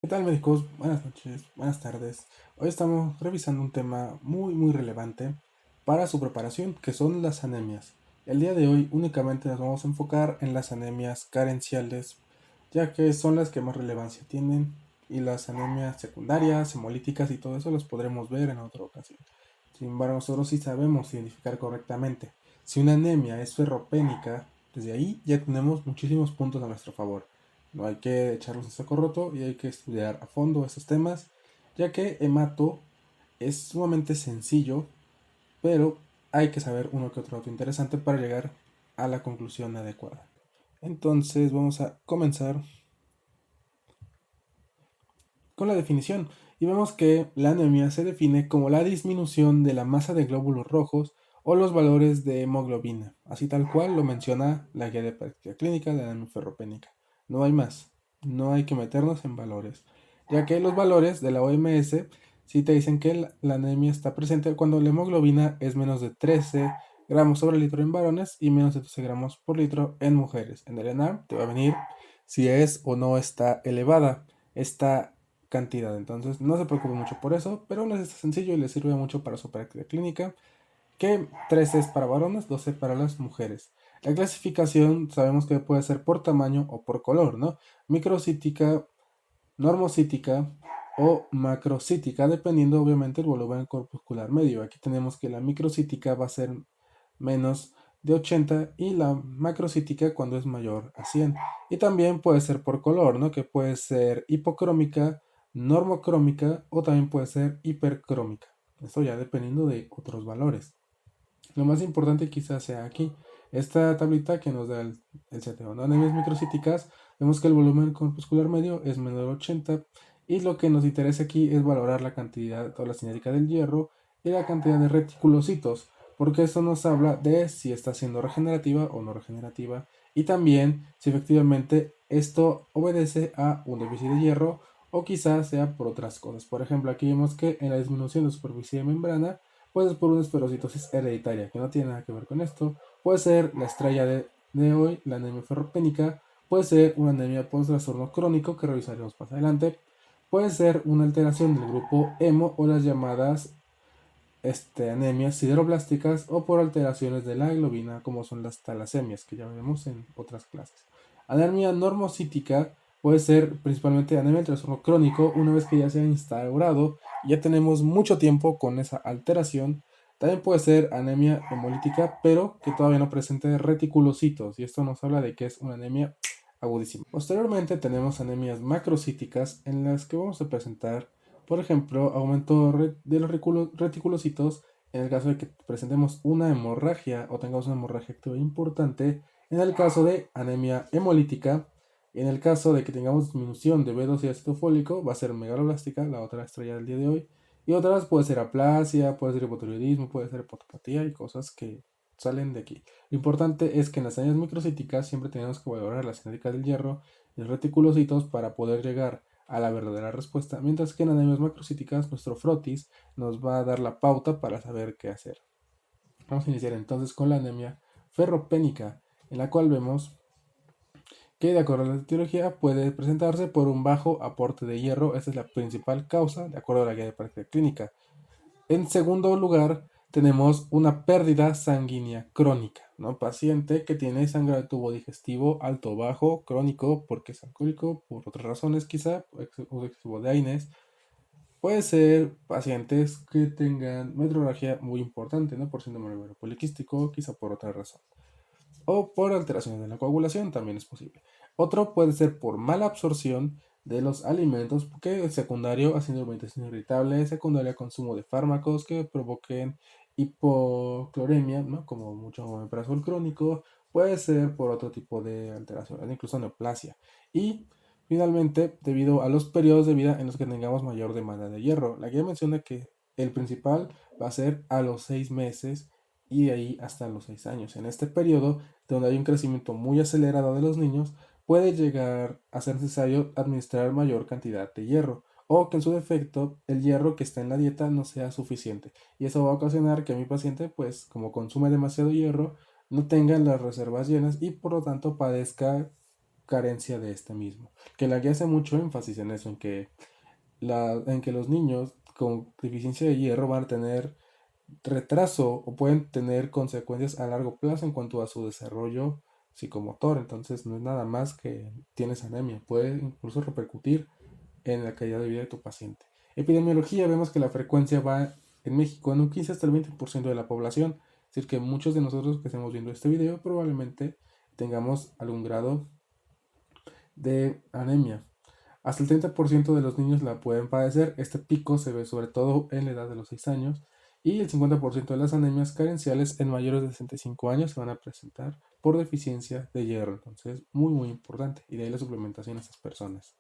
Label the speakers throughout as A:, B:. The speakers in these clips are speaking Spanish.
A: ¿Qué tal, médicos? Buenas noches, buenas tardes. Hoy estamos revisando un tema muy relevante para su preparación, que son las anemias. El día de hoy únicamente nos vamos a enfocar en las anemias carenciales, ya que son las que más relevancia tienen, y las anemias secundarias, hemolíticas y todo eso los podremos ver en otra ocasión. Sin embargo, nosotros sí sabemos identificar correctamente. Si una anemia es ferropénica, desde ahí ya tenemos muchísimos puntos a nuestro favor. No hay que echarlos en saco roto y hay que estudiar a fondo estos temas, ya que hemato es sumamente sencillo, pero hay que saber uno que otro dato interesante para llegar a la conclusión adecuada. Entonces vamos a comenzar con la definición y vemos que la anemia se define como la disminución de la masa de glóbulos rojos o los valores de hemoglobina, así tal cual lo menciona la guía de práctica clínica de anemia ferropénica. No hay más, no hay que meternos en valores, ya que los valores de la OMS sí te dicen que la anemia está presente cuando la hemoglobina es menos de 13 gramos sobre litro en varones y menos de 12 gramos por litro en mujeres. En el ENAR te va a venir si es o no está elevada. Esta cantidad. Entonces, no se preocupe mucho por eso, pero no es sencillo y le sirve mucho para su práctica clínica, que 13 es para varones, 12 para las mujeres. La clasificación sabemos que puede ser por tamaño o por color, ¿no? Microcítica, normocítica o macrocítica, dependiendo obviamente el volumen corpuscular medio. Aquí tenemos que la microcítica va a ser menos de 80 y la macrocítica cuando es mayor a 100. Y también puede ser por color, ¿no? Que puede ser hipocrómica, normocrómica o también puede ser hipercrómica. Esto ya dependiendo de otros valores. Lo más importante quizás sea aquí, esta tablita que nos da el CTO, ¿no? Anemias microcíticas, vemos que el volumen corpuscular medio es menor de 80 y lo que nos interesa aquí es valorar la cantidad o la cinética del hierro y la cantidad de reticulocitos, porque esto nos habla de si está siendo regenerativa o no regenerativa y también si efectivamente esto obedece a un déficit de hierro o quizás sea por otras cosas. Por ejemplo, aquí vemos que en la disminución de superficie de membrana puede ser por una esferocitosis hereditaria, que no tiene nada que ver con esto. Puede ser la estrella de hoy, la anemia ferropénica. Puede ser una anemia por trastorno crónico, que revisaremos más adelante. Puede ser una alteración del grupo hemo o las llamadas anemias sideroblásticas o por alteraciones de la globina, como son las talasemias, que ya veremos en otras clases. Anemia normocítica puede ser principalmente anemia del trastorno crónico una vez que ya se ha instaurado y ya tenemos mucho tiempo con esa alteración. También puede ser anemia hemolítica, pero que todavía no presente reticulocitos, y esto nos habla de que es una anemia agudísima. Posteriormente tenemos anemias macrocíticas en las que vamos a presentar, por ejemplo, aumento de los reticulocitos en el caso de que presentemos una hemorragia o tengamos una hemorragia activa importante, en el caso de anemia hemolítica, y en el caso de que tengamos disminución de B2 y ácido fólico, va a ser megaloblástica, la otra estrella del día de hoy, y otras puede ser aplasia, puede ser hipotiroidismo, puede ser hepatopatía y cosas que salen de aquí. Lo importante es que en las anemias microcíticas siempre tenemos que valorar la cinética del hierro y los reticulocitos para poder llegar a la verdadera respuesta, mientras que en anemias macrocíticas nuestro frotis nos va a dar la pauta para saber qué hacer. Vamos a iniciar entonces con la anemia ferropénica, en la cual vemos que de acuerdo a la etiología puede presentarse por un bajo aporte de hierro, esta es la principal causa de acuerdo a la guía de práctica clínica. En segundo lugar, tenemos una pérdida sanguínea crónica, ¿no? Paciente que tiene sangre de tubo digestivo alto o bajo, crónico, porque es alcohólico, por otras razones quizá, uso excesivo de AINES. Puede ser pacientes que tengan metrorragia muy importante, ¿no? Por síndrome ovario poliquístico, quizá por otra razón. O por alteraciones de la coagulación, también es posible. Otro puede ser por mala absorción de los alimentos, que es secundario a síndrome de intestino irritable, secundario a consumo de fármacos que provoquen hipocloremia, ¿no? Como mucho omeprazol crónico, puede ser por otro tipo de alteraciones, incluso neoplasia. Y finalmente, debido a los periodos de vida en los que tengamos mayor demanda de hierro. La guía menciona que el principal va a ser a los 6 meses y de ahí hasta los 6 años. En este periodo, donde hay un crecimiento muy acelerado de los niños, puede llegar a ser necesario administrar mayor cantidad de hierro o que en su defecto el hierro que está en la dieta no sea suficiente. Y eso va a ocasionar que mi paciente, pues como consume demasiado hierro, no tenga las reservas llenas y por lo tanto padezca carencia de este mismo. Que la guía hace mucho énfasis en eso, en que los niños con deficiencia de hierro van a tener retraso o pueden tener consecuencias a largo plazo en cuanto a su desarrollo psicomotor. Entonces no es nada más que tienes anemia, puede incluso repercutir en la calidad de vida de tu paciente. Epidemiología, vemos que la frecuencia va en México en un 15 hasta el 20% de la población. Es decir, que muchos de nosotros que estemos viendo este video probablemente tengamos algún grado de anemia. Hasta el 30% de los niños la pueden padecer. Este pico se ve sobre todo en la edad de los 6 años. Y el 50% de las anemias carenciales en mayores de 65 años se van a presentar por deficiencia de hierro. Entonces, muy importante. Y de ahí la suplementación a estas personas.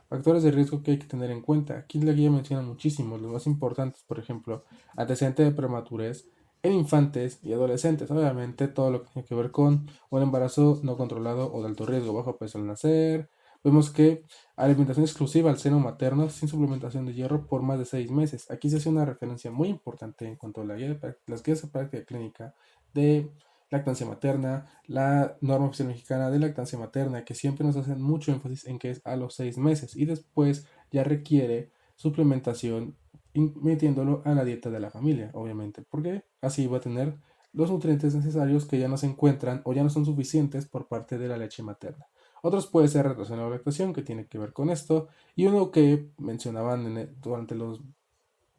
A: Factores de riesgo que hay que tener en cuenta. Aquí la guía menciona muchísimos, los más importantes, por ejemplo, antecedente de prematurez en infantes y adolescentes. Obviamente, todo lo que tiene que ver con un embarazo no controlado o de alto riesgo, bajo peso al nacer. Vemos que alimentación exclusiva al seno materno sin suplementación de hierro por más de 6 meses. Aquí se hace una referencia muy importante en cuanto a las guías de práctica clínica de lactancia materna, la norma oficial mexicana de lactancia materna, que siempre nos hacen mucho énfasis en que es a los 6 meses y después ya requiere suplementación metiéndolo a la dieta de la familia, obviamente, porque así va a tener los nutrientes necesarios que ya no se encuentran o ya no son suficientes por parte de la leche materna. Otros puede ser retraso en la lactación, que tiene que ver con esto, y uno que mencionaban durante los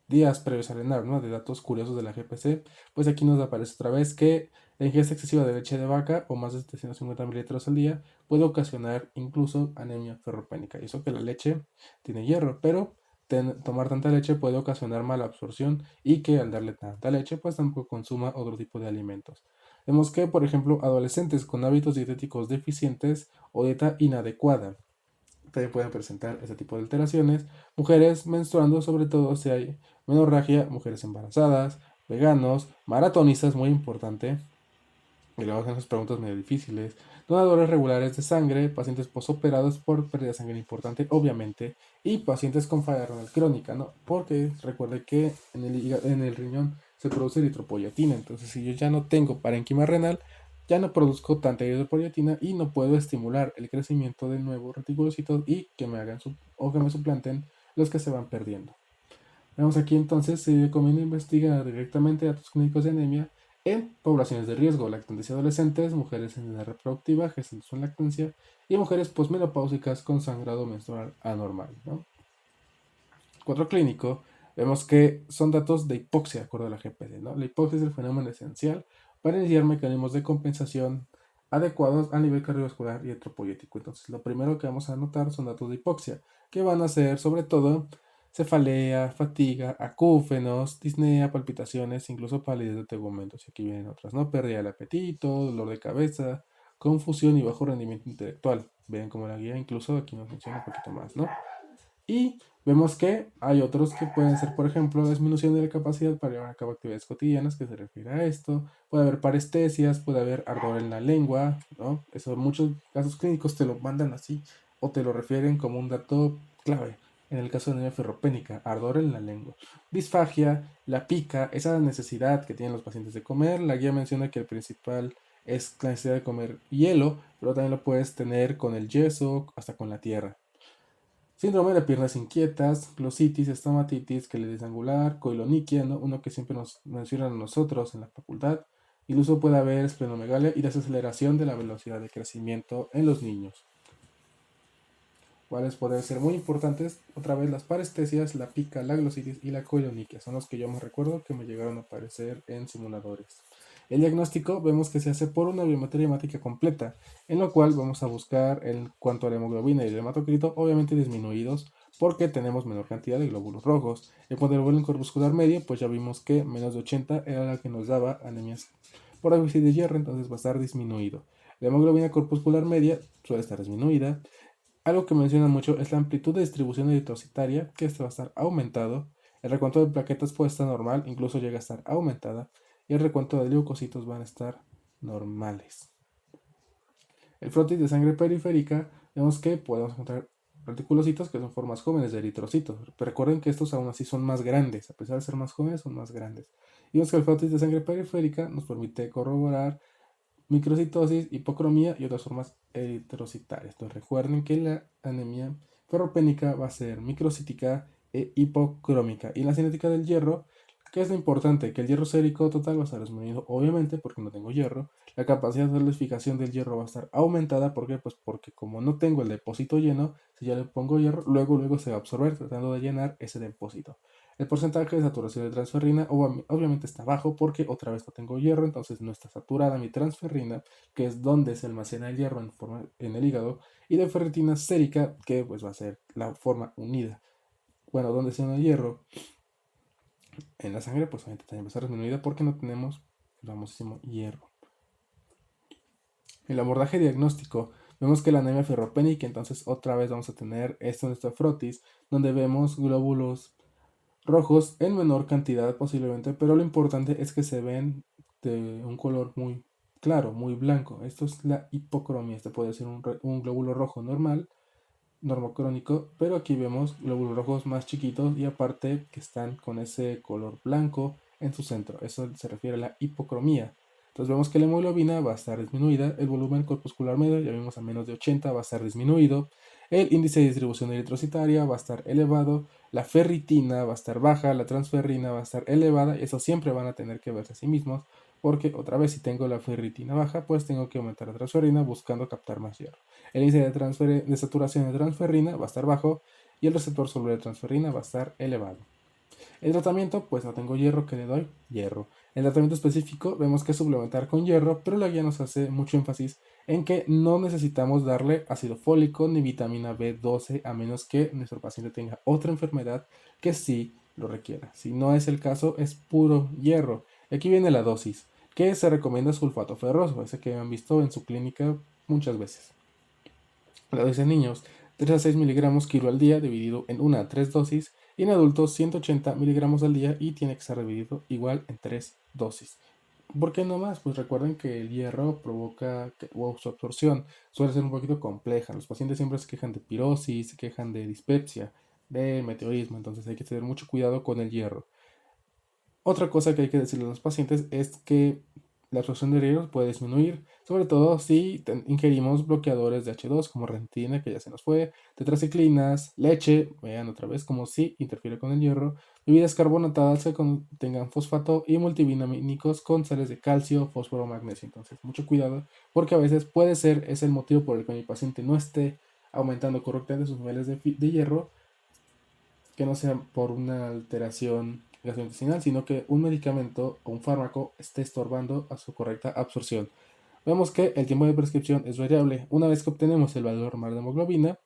A: días previos al ENAR, ¿no? De datos curiosos de la GPC, pues aquí nos aparece otra vez que la ingesta excesiva de leche de vaca o más de 750 mililitros al día puede ocasionar incluso anemia ferropénica. Y eso que la leche tiene hierro, pero tomar tanta leche puede ocasionar mala absorción y que al darle tanta leche pues tampoco consuma otro tipo de alimentos. Vemos que, por ejemplo, adolescentes con hábitos dietéticos deficientes o dieta inadecuada también pueden presentar este tipo de alteraciones. Mujeres menstruando, sobre todo si hay menorragia, mujeres embarazadas, veganos, maratonistas, muy importante, y luego hacen esas preguntas medio difíciles, donadores regulares de sangre, pacientes posoperados por pérdida de sangre importante, obviamente, y pacientes con falla renal crónica, ¿no? Porque recuerde que en el riñón se produce eritropoyetina, entonces si yo ya no tengo parénquima renal, ya no produzco tanta eritropoyetina y no puedo estimular el crecimiento de nuevos reticulocitos y que me hagan o que me suplanten los que se van perdiendo. Vemos aquí entonces se recomienda investigar directamente datos clínicos de anemia en poblaciones de riesgo, lactantes y adolescentes, mujeres en edad reproductiva, gestantes en lactancia y mujeres posmenopáusicas con sangrado menstrual anormal, ¿no? Cuadro clínico, vemos que son datos de hipoxia, de acuerdo a la GPD, ¿no? La hipoxia es el fenómeno esencial para iniciar mecanismos de compensación adecuados a nivel cardiovascular y electropoyético. Entonces, lo primero que vamos a anotar son datos de hipoxia, que van a ser sobre todo cefalea, fatiga, acúfenos, disnea, palpitaciones, incluso palidez de tegumentos. Y aquí vienen otras, ¿no? Pérdida del apetito, dolor de cabeza, confusión y bajo rendimiento intelectual. Ven como la guía incluso aquí nos menciona un poquito más, ¿no? Y vemos que hay otros que pueden ser, por ejemplo, la disminución de la capacidad para llevar a cabo actividades cotidianas, que se refiere a esto. Puede haber parestesias, puede haber ardor en la lengua, ¿no? Eso en muchos casos clínicos te lo mandan así o te lo refieren como un dato clave. En el caso de anemia ferropénica, ardor en la lengua. Disfagia, la pica, esa necesidad que tienen los pacientes de comer. La guía menciona que el principal es la necesidad de comer hielo, pero también lo puedes tener con el yeso, hasta con la tierra. Síndrome de piernas inquietas, glositis, estomatitis, queloides angular, coiloniquia, ¿no? Uno que siempre nos mencionan a nosotros en la facultad. Incluso puede haber esplenomegalia y desaceleración de la velocidad de crecimiento en los niños. ¿Cuáles pueden ser muy importantes? Otra vez las parestesias, la pica, la glositis y la coiloniquia. Son los que yo me recuerdo que me llegaron a aparecer en simuladores. El diagnóstico vemos que se hace por una biometría hemática completa, en lo cual vamos a buscar en cuanto a la hemoglobina y el hematocrito, obviamente disminuidos, porque tenemos menor cantidad de glóbulos rojos. En cuanto al volumen corpuscular medio, pues ya vimos que menos de 80 era la que nos daba anemias por déficit de hierro, entonces va a estar disminuido. La hemoglobina corpuscular media suele estar disminuida. Algo que menciona mucho es la amplitud de distribución eritrocitaria, que esta va a estar aumentado. El recuento de plaquetas puede estar normal, incluso llega a estar aumentada. Y el recuento de leucocitos van a estar normales. El frotis de sangre periférica, vemos que podemos encontrar reticulocitos que son formas jóvenes de eritrocitos. Pero recuerden que estos aún así son más grandes, a pesar de ser más jóvenes, son más grandes. Y vemos que el frotis de sangre periférica nos permite corroborar microcitosis, hipocromía y otras formas eritrocitarias. Entonces recuerden que la anemia ferropénica va a ser microcítica e hipocrómica. Y la cinética del hierro, ¿qué es lo importante? Que el hierro sérico total va a estar disminuido, obviamente, porque no tengo hierro. La capacidad de solidificación del hierro va a estar aumentada. ¿Por qué? Pues porque como no tengo el depósito lleno, si ya le pongo hierro, luego se va a absorber tratando de llenar ese depósito. El porcentaje de saturación de transferrina obviamente está bajo porque otra vez no tengo hierro, entonces no está saturada mi transferrina, que es donde se almacena el hierro en el hígado, y la ferritina sérica, que pues va a ser la forma unida. Bueno, donde se une el hierro en la sangre, pues obviamente también va a estar disminuida porque no tenemos el famosísimo hierro. El abordaje diagnóstico, vemos que la anemia ferropénica, entonces otra vez vamos a tener esto en nuestra frotis, donde vemos glóbulos rojos en menor cantidad posiblemente, pero lo importante es que se ven de un color muy claro, muy blanco. Esto es la hipocromia. Este puede ser un glóbulo rojo normal, normocrónico, pero aquí vemos glóbulos rojos más chiquitos y aparte que están con ese color blanco en su centro. Eso se refiere a la hipocromía. Entonces vemos que la hemoglobina va a estar disminuida, el volumen corpuscular medio, ya vimos a menos de 80, va a estar disminuido, el índice de distribución eritrocitaria va a estar elevado, la ferritina va a estar baja, la transferrina va a estar elevada, y eso siempre van a tener que verse a sí mismos, porque otra vez si tengo la ferritina baja, pues tengo que aumentar la transferrina buscando captar más hierro. El índice de saturación de transferrina va a estar bajo y el receptor soluble de transferrina va a estar elevado. El tratamiento, pues no tengo hierro, que le doy hierro. El tratamiento específico vemos que es suplementar con hierro, pero la guía nos hace mucho énfasis en que no necesitamos darle ácido fólico ni vitamina B12 a menos que nuestro paciente tenga otra enfermedad que sí lo requiera. Si no es el caso, es puro hierro. Y aquí viene la dosis, que se recomienda sulfato ferroso, ese que han visto en su clínica muchas veces. La dosis en niños, 3 a 6 miligramos kilo al día dividido en 1 a 3 dosis y en adultos 180 miligramos al día y tiene que ser dividido igual en 3 dosis. ¿Por qué no más? Pues recuerden que el hierro provoca su absorción suele ser un poquito compleja. Los pacientes siempre se quejan de pirosis, se quejan de dispepsia, de meteorismo, entonces hay que tener mucho cuidado con el hierro. Otra cosa que hay que decirle a los pacientes es que la absorción de hierro puede disminuir, sobre todo si ingerimos bloqueadores de H2 como rentina, que ya se nos fue, tetraciclinas, leche, vean otra vez como si interfiere con el hierro, bebidas carbonatadas que contengan fosfato y multivitamínicos con sales de calcio, fósforo, magnesio. Entonces, mucho cuidado porque a veces puede ser ese el motivo por el que mi paciente no esté aumentando correctamente sus niveles de hierro, que no sea por una alteración gastrointestinal, sino que un medicamento o un fármaco esté estorbando a su correcta absorción. Vemos que el tiempo de prescripción es variable. Una vez que obtenemos el valor normal de hemoglobina,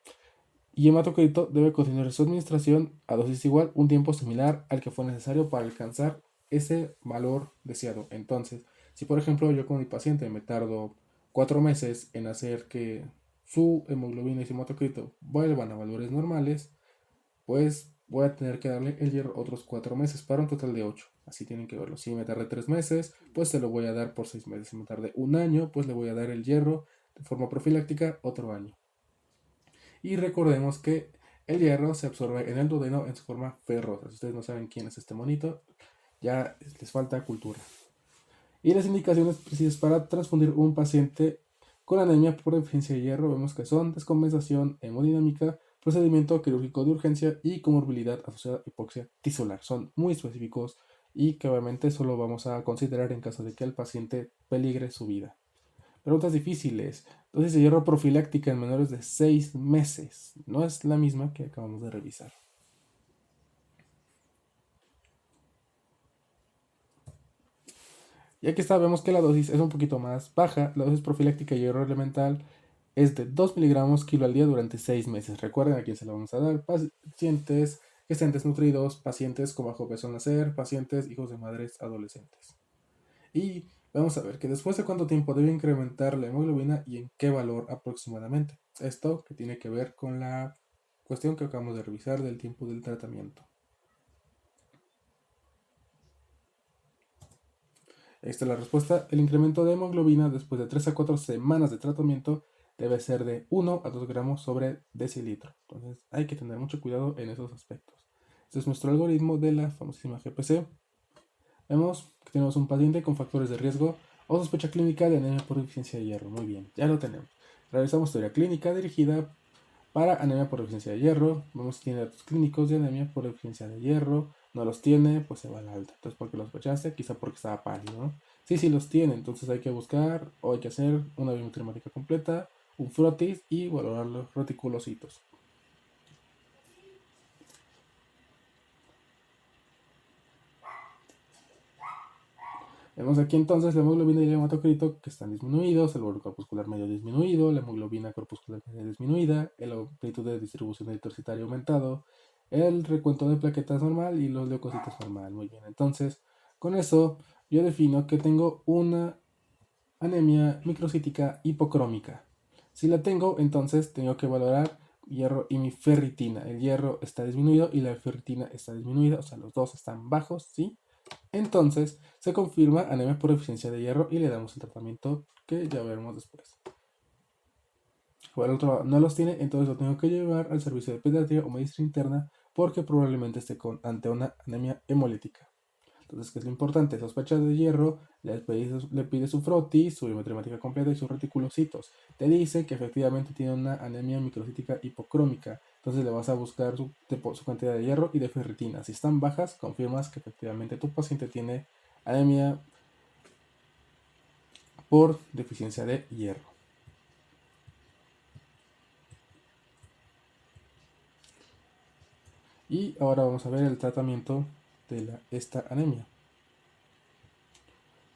A: y hematocrito debe continuar su administración a dosis igual, un tiempo similar al que fue necesario para alcanzar ese valor deseado. Entonces, si por ejemplo yo con mi paciente me tardo 4 meses en hacer que su hemoglobina y su hematocrito vuelvan a valores normales, pues voy a tener que darle el hierro otros 4 meses para un total de 8. Así tienen que verlo. Si me tardé 3 meses, pues se lo voy a dar por 6 meses. Si me tardé un año, pues le voy a dar el hierro de forma profiláctica otro año. Y recordemos que el hierro se absorbe en el duodeno en su forma ferrosa. Si ustedes no saben quién es este monito, ya les falta cultura. Y las indicaciones precisas para transfundir un paciente con anemia por deficiencia de hierro vemos que son descompensación hemodinámica, procedimiento quirúrgico de urgencia y comorbilidad asociada a hipoxia tisular. Son muy específicos y que obviamente solo vamos a considerar en caso de que el paciente peligre su vida. Preguntas difíciles. Dosis de hierro profiláctica en menores de 6 meses. No es la misma que acabamos de revisar. Y aquí está, vemos que la dosis es un poquito más baja. La dosis profiláctica de hierro elemental es de 2 miligramos kilo al día durante 6 meses. Recuerden a quién se lo vamos a dar. Pacientes que estén desnutridos, pacientes con bajo peso al nacer, pacientes hijos de madres adolescentes. Y vamos a ver que después de cuánto tiempo debe incrementar la hemoglobina y en qué valor aproximadamente. Esto que tiene que ver con la cuestión que acabamos de revisar del tiempo del tratamiento. Esta es la respuesta. El incremento de hemoglobina después de 3 a 4 semanas de tratamiento debe ser de 1 a 2 gramos sobre decilitro. Entonces hay que tener mucho cuidado en esos aspectos. Este es nuestro algoritmo de la famosísima GPC. Vemos que tenemos un paciente con factores de riesgo o sospecha clínica de anemia por deficiencia de hierro. Muy bien, ya lo tenemos. Realizamos teoría clínica dirigida para anemia por deficiencia de hierro. Vemos si tiene datos clínicos de anemia por deficiencia de hierro. No los tiene, pues se va al alta. Entonces, ¿por qué los sospechaste? Quizá porque estaba pálido, ¿no? Sí, sí los tiene. Entonces hay que buscar o hay que hacer una biometría hemática completa, un frotis y valorar los reticulocitos. Vemos aquí entonces la hemoglobina y el hematocrito que están disminuidos, el volumen corpuscular medio disminuido, la hemoglobina corpuscular media disminuida, el amplitud de distribución eritrocitaria aumentado, el recuento de plaquetas normal y los leucocitos normal. Muy bien, entonces con eso yo defino que tengo una anemia microcítica hipocrómica. Si la tengo, entonces tengo que valorar hierro y mi ferritina. El hierro está disminuido y la ferritina está disminuida, o sea, los dos están bajos, ¿sí? Entonces se confirma anemia por deficiencia de hierro y le damos el tratamiento que ya veremos después. Por el otro lado, no los tiene, entonces lo tengo que llevar al servicio de pediatría o medicina interna porque probablemente esté ante una anemia hemolítica. Entonces, ¿qué es lo importante? Sospecha de hierro, le pide su frotis, su biometría hemática completa y sus reticulocitos. Te dice que efectivamente tiene una anemia microcítica hipocrómica. Entonces le vas a buscar su cantidad de hierro y de ferritina. Si están bajas, confirmas que efectivamente tu paciente tiene anemia por deficiencia de hierro. Y ahora vamos a ver el tratamiento de esta anemia.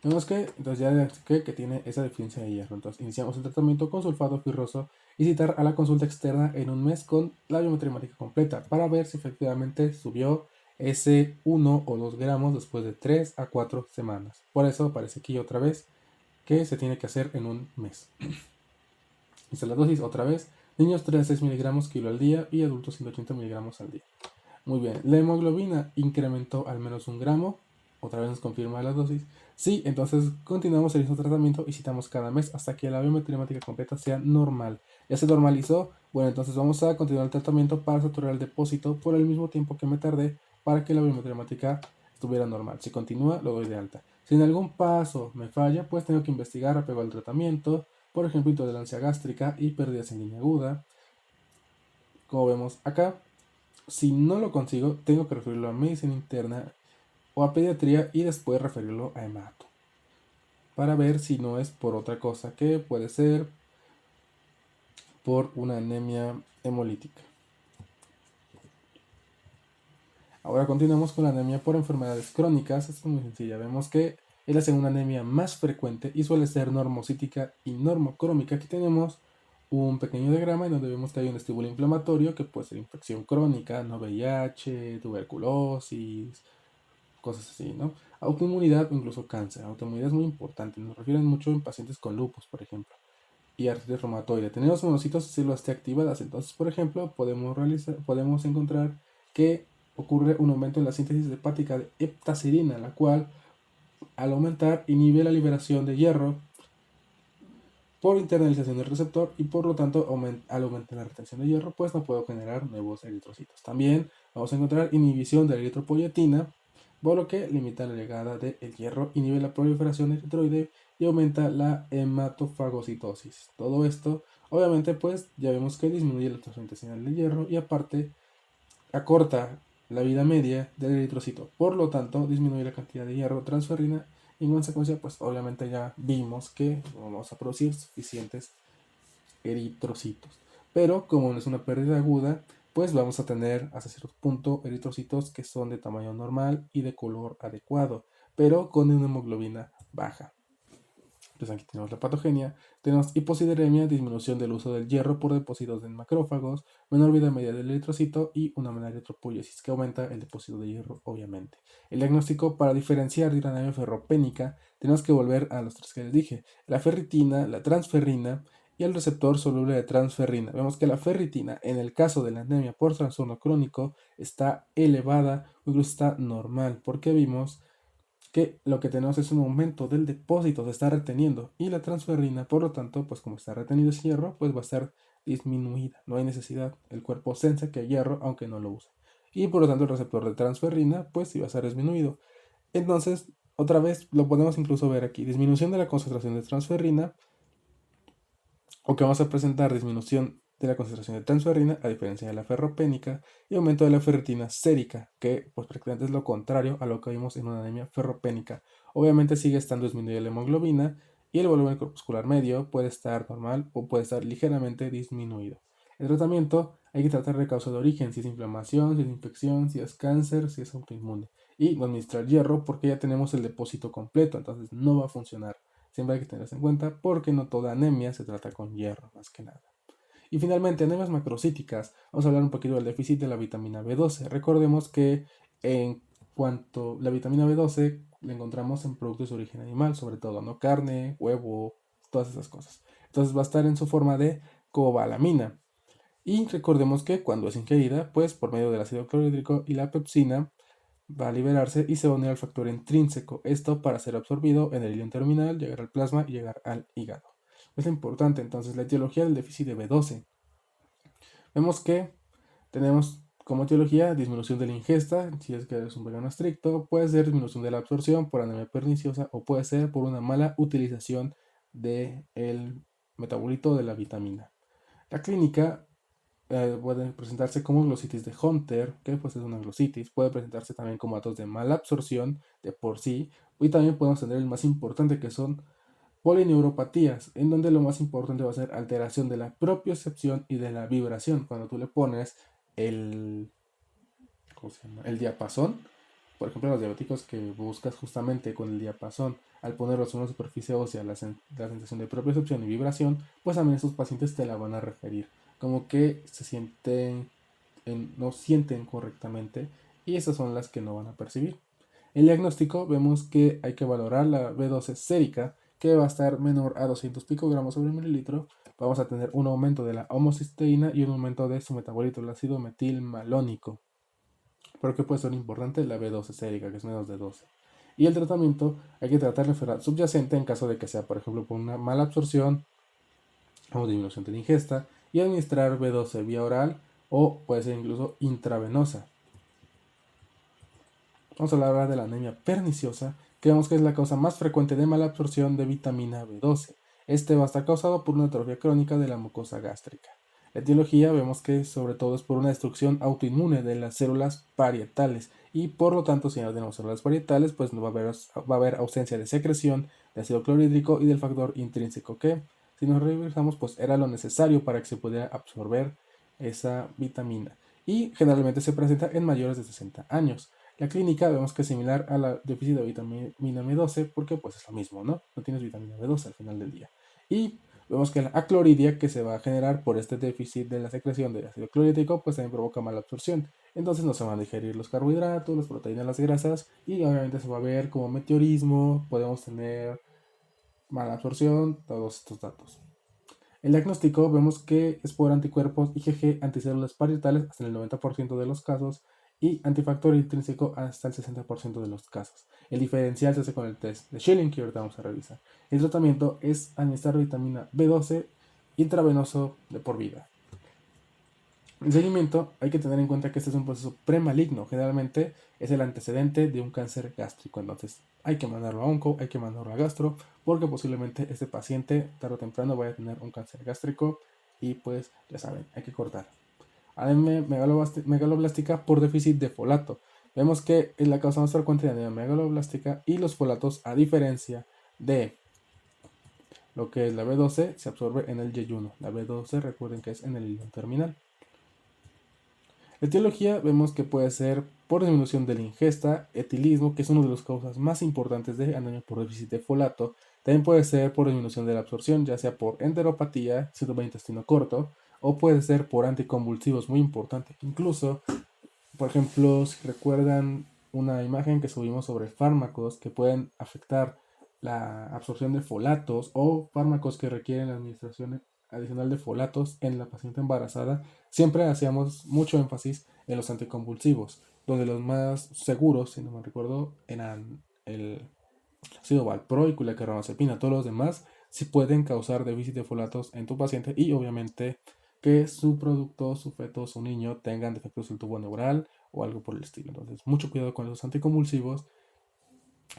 A: Vemos que entonces ya identifiqué que tiene esa deficiencia de hierro. Entonces iniciamos el tratamiento con sulfato firroso y citar a la consulta externa en un mes con la biometría hemática completa para ver si efectivamente subió ese 1 o 2 gramos después de 3 a 4 semanas. Por eso aparece aquí otra vez que se tiene que hacer en un mes. Esta es la dosis otra vez. Niños 3 a 6 miligramos kilo al día y adultos 180 miligramos al día. Muy bien, la hemoglobina incrementó al menos 1 gramo. Otra vez nos confirma la dosis. Sí, entonces continuamos el mismo tratamiento y citamos cada mes hasta que la biometría hemática completa sea normal. Ya se normalizó. Bueno, entonces vamos a continuar el tratamiento para saturar el depósito por el mismo tiempo que me tardé para que la biometría hemática estuviera normal. Si continúa, lo doy de alta. Si en algún paso me falla, pues tengo que investigar apego al tratamiento, por ejemplo, intolerancia gástrica y pérdida sanguínea aguda. Como vemos acá, si no lo consigo, tengo que referirlo a medicina interna o a pediatría y después referirlo a hemato para ver si no es por otra cosa, que puede ser por una anemia hemolítica. Ahora continuamos con la anemia por enfermedades crónicas. Esto es muy sencilla. Vemos que es la segunda anemia más frecuente y suele ser normocítica y normocrómica. Aquí tenemos un pequeño diagrama en donde vemos que hay un estímulo inflamatorio que puede ser infección crónica, no VIH, tuberculosis, cosas así, ¿no? Autoinmunidad o incluso cáncer. Autoinmunidad es muy importante. Nos refieren mucho en pacientes con lupus, por ejemplo, y artritis reumatoide. Tenemos monocitos y células T activadas. Entonces, por ejemplo, podemos encontrar que ocurre un aumento en la síntesis hepática de heptacidina, la cual, al aumentar, inhibe la liberación de hierro por internalización del receptor y por lo tanto al aumentar la retención de hierro pues no puedo generar nuevos eritrocitos. También vamos a encontrar inhibición de la eritropoyetina, por lo que limita la llegada del hierro, inhibe la proliferación eritroide y aumenta la hematofagocitosis. Todo esto obviamente pues ya vemos que disminuye la absorción intestinal del hierro y aparte acorta la vida media del eritrocito, por lo tanto disminuye la cantidad de hierro transferrina y en consecuencia pues obviamente ya vimos que vamos a producir suficientes eritrocitos, pero como no es una pérdida aguda pues vamos a tener hasta cierto punto eritrocitos que son de tamaño normal y de color adecuado, pero con una hemoglobina baja. Entonces aquí tenemos la patogenia, tenemos hiposideremia, disminución del uso del hierro por depósitos en macrófagos, menor vida media del eritrocito y una menor eritropoiesis que aumenta el depósito de hierro, obviamente. El diagnóstico para diferenciar de una anemia ferropénica tenemos que volver a los tres que les dije, la ferritina, la transferrina y el receptor soluble de transferrina. Vemos que la ferritina, en el caso de la anemia por trastorno crónico, está elevada o incluso está normal, porque vimos que lo que tenemos es un aumento del depósito, se está reteniendo y la transferrina, por lo tanto, pues como está retenido ese hierro, pues va a estar disminuida, no hay necesidad, el cuerpo sensa que hay hierro aunque no lo use y por lo tanto el receptor de transferrina pues sí va a ser disminuido. Entonces otra vez lo podemos incluso ver aquí, disminución de la concentración de transferrina, o que vamos a presentar disminución de la concentración de transferrina a diferencia de la ferropénica y aumento de la ferritina sérica, que pues prácticamente es lo contrario a lo que vimos en una anemia ferropénica. Obviamente sigue estando disminuida la hemoglobina y el volumen corpuscular medio puede estar normal o puede estar ligeramente disminuido. El tratamiento hay que tratar de causa de origen, si es inflamación, si es infección, si es cáncer, si es autoinmune. Y no administrar hierro porque ya tenemos el depósito completo, entonces no va a funcionar. Siempre hay que tenerse en cuenta porque no toda anemia se trata con hierro, más que nada. Y finalmente, anemias macrocíticas. Vamos a hablar un poquito del déficit de la vitamina B12. Recordemos que en cuanto a la vitamina B12 la encontramos en productos de origen animal, sobre todo, ¿no? Carne, huevo, todas esas cosas. Entonces va a estar en su forma de cobalamina. Y recordemos que cuando es ingerida, pues por medio del ácido clorhídrico y la pepsina, va a liberarse y se va a unir al factor intrínseco. Esto para ser absorbido en el ilion terminal, llegar al plasma y llegar al hígado. Es importante entonces la etiología del déficit de B12. Vemos que tenemos como etiología disminución de la ingesta, si es que eres un vegano estricto, puede ser disminución de la absorción por anemia perniciosa o puede ser por una mala utilización del metabolito de la vitamina. La clínica puede presentarse como glositis de Hunter, que pues es una glositis, puede presentarse también como datos de mala absorción de por sí, y también podemos tener el más importante que son polineuropatías, en donde lo más importante va a ser alteración de la propiocepción y de la vibración. Cuando tú le pones el, ¿cómo se llama? El diapasón, por ejemplo, los diabéticos que buscas justamente con el diapasón, al ponerlos en una superficie ósea, la sensación de propiocepción y vibración, pues también estos pacientes te la van a referir, como que se sienten, no sienten correctamente, y esas son las que no van a percibir. El diagnóstico vemos que hay que valorar la B12 sérica, que va a estar menor a 200 picogramos sobre mililitro. Vamos a tener un aumento de la homocisteína y un aumento de su metabolito, el ácido metilmalónico. Pero que puede ser importante la B12 sérica, que es menos de 12. Y el tratamiento hay que tratar la enfermedad subyacente en caso de que sea, por ejemplo, por una mala absorción o disminución de la ingesta, y administrar B12 vía oral o puede ser incluso intravenosa. Vamos a hablar ahora de la anemia perniciosa, que vemos que es la causa más frecuente de mala absorción de vitamina B12. Este va a estar causado por una atrofia crónica de la mucosa gástrica. La etiología vemos que sobre todo es por una destrucción autoinmune de las células parietales y por lo tanto si no tenemos células parietales pues no va a haber ausencia de secreción de ácido clorhídrico y del factor intrínseco que si nos revisamos pues era lo necesario para que se pudiera absorber esa vitamina y generalmente se presenta en mayores de 60 años. La clínica vemos que es similar a la déficit de vitamina B12 porque pues es lo mismo, ¿no? No tienes vitamina B12 al final del día. Y vemos que la acloridia que se va a generar por este déficit de la secreción de ácido clorhídrico pues también provoca mala absorción. Entonces no se van a digerir los carbohidratos, las proteínas, las grasas y obviamente se va a ver como meteorismo, podemos tener mala absorción, todos estos datos. El diagnóstico vemos que es por anticuerpos IgG anticélulas parietales hasta el 90% de los casos y antifactor intrínseco hasta el 60% de los casos. El diferencial se hace con el test de Schilling que ahorita vamos a revisar. El tratamiento es administrar vitamina B12 intravenoso de por vida. En seguimiento, hay que tener en cuenta que este es un proceso premaligno. Generalmente es el antecedente de un cáncer gástrico. Entonces, hay que mandarlo a onco, hay que mandarlo a gastro, porque posiblemente este paciente tarde o temprano vaya a tener un cáncer gástrico y pues ya saben, hay que cortar. Anemia megaloblástica por déficit de folato. Vemos que es la causa más frecuente de anemia megaloblástica y los folatos, a diferencia de lo que es la B12, se absorbe en el yeyuno. La B12 recuerden que es en el ilion terminal. La etiología vemos que puede ser por disminución de la ingesta, etilismo, que es una de las causas más importantes de anemia por déficit de folato. También puede ser por disminución de la absorción, ya sea por enteropatía, síndrome de intestino corto, o puede ser por anticonvulsivos, muy importante. Incluso, por ejemplo, si recuerdan una imagen que subimos sobre fármacos que pueden afectar la absorción de folatos o fármacos que requieren la administración adicional de folatos en la paciente embarazada, siempre hacíamos mucho énfasis en los anticonvulsivos, donde los más seguros, si no me recuerdo, eran el ácido valproico y la carbamazepina. Todos los demás sí pueden causar déficit de folatos en tu paciente y obviamente que su producto, su feto, su niño tengan defectos del tubo neural o algo por el estilo. Entonces, mucho cuidado con los anticonvulsivos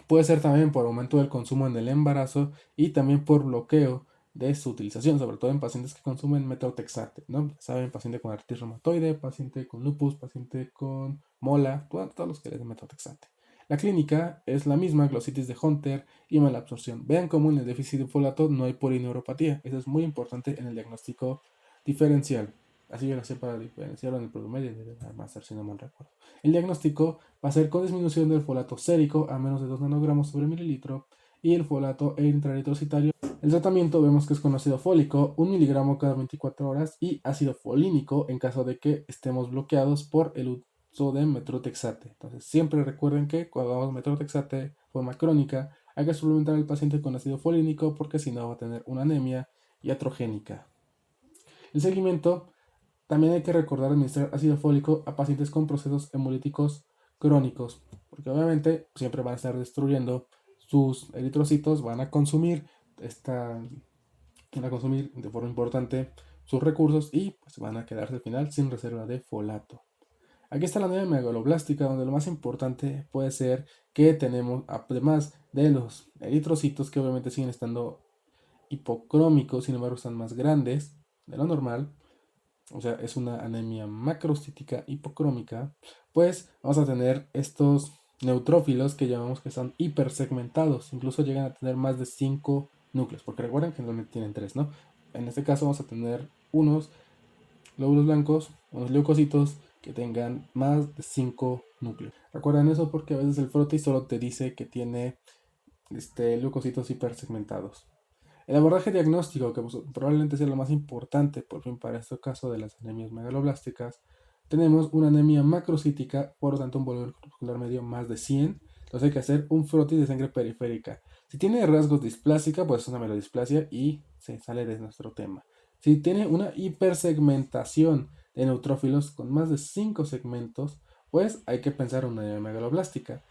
A: Puede ser también por aumento del consumo en el embarazo y también por bloqueo de su utilización, sobre todo en pacientes que consumen metotrexate, ¿no? Ya saben, paciente con artritis reumatoide, paciente con lupus, paciente con mola, todos los que les den metotrexate. La clínica es la misma, glossitis de Hunter y malabsorción. Vean cómo en el déficit de folato no hay polineuropatía. Eso es muy importante en el diagnóstico diferencial. Así yo lo sé para diferenciarlo en el promedio de la máster, si no mal recuerdo. El diagnóstico va a ser con disminución del folato sérico a menos de 2 nanogramos sobre mililitro y el folato intraeritrocitario. El tratamiento vemos que es con ácido fólico, 1 miligramo cada 24 horas y ácido folínico en caso de que estemos bloqueados por el uso de metotrexate. Entonces siempre recuerden que cuando damos metotrexate de forma crónica hay que suplementar al paciente con ácido folínico porque si no va a tener una anemia iatrogénica. El seguimiento también hay que recordar administrar ácido fólico a pacientes con procesos hemolíticos crónicos, porque obviamente siempre van a estar destruyendo sus eritrocitos, van a consumir de forma importante sus recursos y pues van a quedarse al final sin reserva de folato. Aquí está la anemia megaloblástica, donde lo más importante puede ser que tenemos, además de los eritrocitos que obviamente siguen estando hipocrómicos, sin embargo están más grandes de lo normal, o sea, es una anemia macrocítica hipocrómica, pues vamos a tener estos neutrófilos que llamamos que son hipersegmentados, incluso llegan a tener más de 5 núcleos, porque recuerden que normalmente tienen 3, ¿no? En este caso vamos a tener unos glóbulos blancos, unos leucocitos que tengan más de 5 núcleos. Recuerden eso porque a veces el frotis solo te dice que tiene leucocitos hipersegmentados. El abordaje diagnóstico, que probablemente sea lo más importante, por fin, para este caso de las anemias megaloblásticas, tenemos una anemia macrocítica, por lo tanto un volumen corpuscular medio más de 100, entonces hay que hacer un frotis de sangre periférica. Si tiene rasgos displásica, pues es una melodisplasia y se sale de nuestro tema. Si tiene una hipersegmentación de neutrófilos con más de 5 segmentos, pues hay que pensar en una anemia megaloblástica.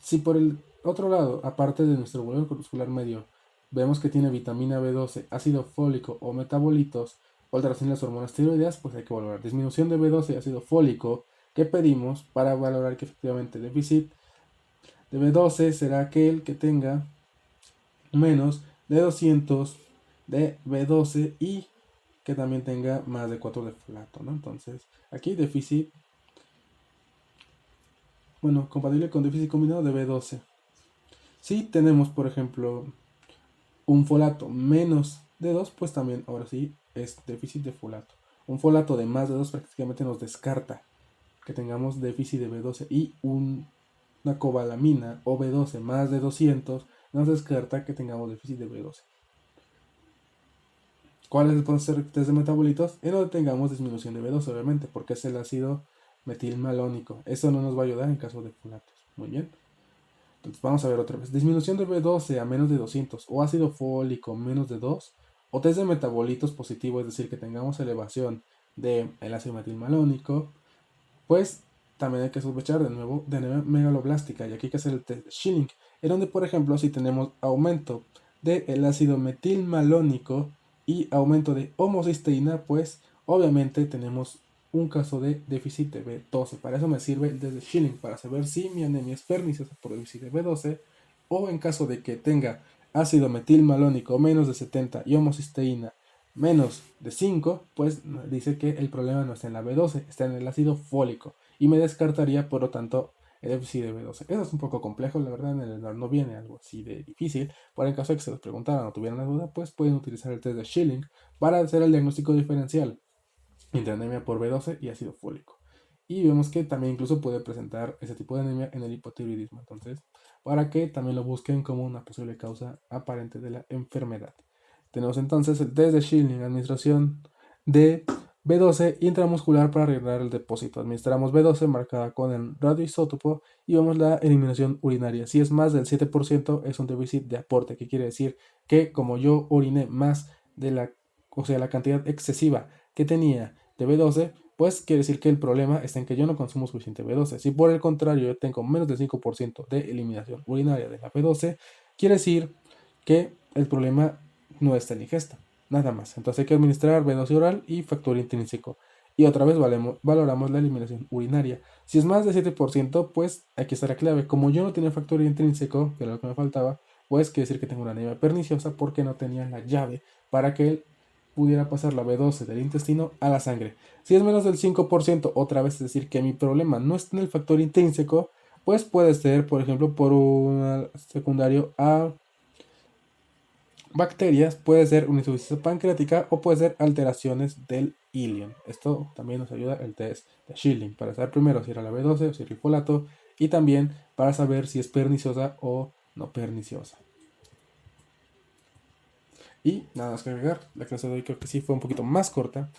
A: Si por el otro lado, aparte de nuestro volumen corpuscular medio, vemos que tiene vitamina B12, ácido fólico o metabolitos, o alteración de las hormonas tiroideas, pues hay que valorar disminución de B12 y ácido fólico que pedimos para valorar que efectivamente el déficit de B12 será aquel que tenga menos de 200 de B12 y que también tenga más de 4 de folato, ¿no? Entonces, aquí déficit, bueno, compatible con déficit combinado de B12. Si tenemos, por ejemplo, un folato menos de 2, pues también ahora sí es déficit de folato. Un folato de más de 2 prácticamente nos descarta que tengamos déficit de B12 y una cobalamina o B12 más de 200 nos descarta que tengamos déficit de B12. ¿Cuáles pueden ser test de metabolitos? En donde tengamos disminución de B12, obviamente, porque es el ácido metilmalónico. Eso no nos va a ayudar en caso de folatos. Muy bien. Entonces vamos a ver otra vez. Disminución de B12 a menos de 200 o ácido fólico menos de 2 o test de metabolitos positivo, es decir, que tengamos elevación del ácido metilmalónico, pues también hay que sospechar de nuevo de anemia megaloblástica y aquí hay que hacer el test de Schilling, en donde por ejemplo si tenemos aumento del ácido metilmalónico y aumento de homocisteína, pues obviamente tenemos un caso de déficit de B12. Para eso me sirve el test de Schilling, para saber si mi anemia es perniciosa por déficit de B12 o en caso de que tenga ácido metilmalónico menos de 70 y homocisteína menos de 5, pues dice que el problema no está en la B12, está en el ácido fólico y me descartaría por lo tanto el déficit de B12. Eso es un poco complejo, la verdad, en el ENAR no viene algo así de difícil. Por el caso de que se los preguntaran o tuvieran la duda, pues pueden utilizar el test de Schilling para hacer el diagnóstico diferencial entre anemia por B12 y ácido fólico. Y vemos que también incluso puede presentar ese tipo de anemia en el hipotiroidismo. Entonces, para que también lo busquen como una posible causa aparente de la enfermedad. Tenemos entonces el test de Schilling, administración de B12 intramuscular para arreglar el depósito. Administramos B12 marcada con el radioisótopo y vemos la eliminación urinaria. Si es más del 7% es un déficit de aporte, que quiere decir que como yo oriné más de la cantidad excesiva que tenía de B12, pues quiere decir que el problema está en que yo no consumo suficiente B12. Si por el contrario yo tengo menos del 5% de eliminación urinaria de la B12, quiere decir que el problema no está en ingesta, nada más. Entonces hay que administrar B12 oral y factor intrínseco. y otra vez valoramos la eliminación urinaria. Si es más de 7%, pues aquí está la clave. Como yo no tenía factor intrínseco, que era lo que me faltaba, pues quiere decir que tengo una anemia perniciosa porque no tenía la llave para que él pudiera pasar la B12 del intestino a la sangre. Si es menos del 5%, otra vez es decir que mi problema no está en el factor intrínseco, pues puede ser, por ejemplo, por un secundario a bacterias, puede ser una insuficiencia pancreática o puede ser alteraciones del ilion. Esto también nos ayuda el test de Schilling para saber primero si era la B12 o si era el folato y también para saber si es perniciosa o no perniciosa. Y nada más que agregar, la clase de hoy creo que sí fue un poquito más corta.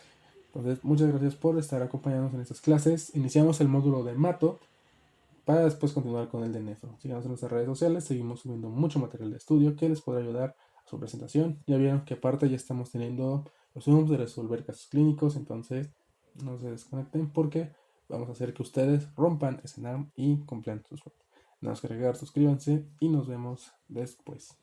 A: Entonces, muchas gracias por estar acompañándonos en estas clases. Iniciamos el módulo de Mato para después continuar con el de Nefro. Síganos en nuestras redes sociales, seguimos subiendo mucho material de estudio que les podrá ayudar a su presentación. Ya vieron que aparte ya estamos teniendo los Zooms de resolver casos clínicos, entonces no se desconecten porque vamos a hacer que ustedes rompan ese NAM y cumplan sus sueños. Nada más que agregar, suscríbanse y nos vemos después.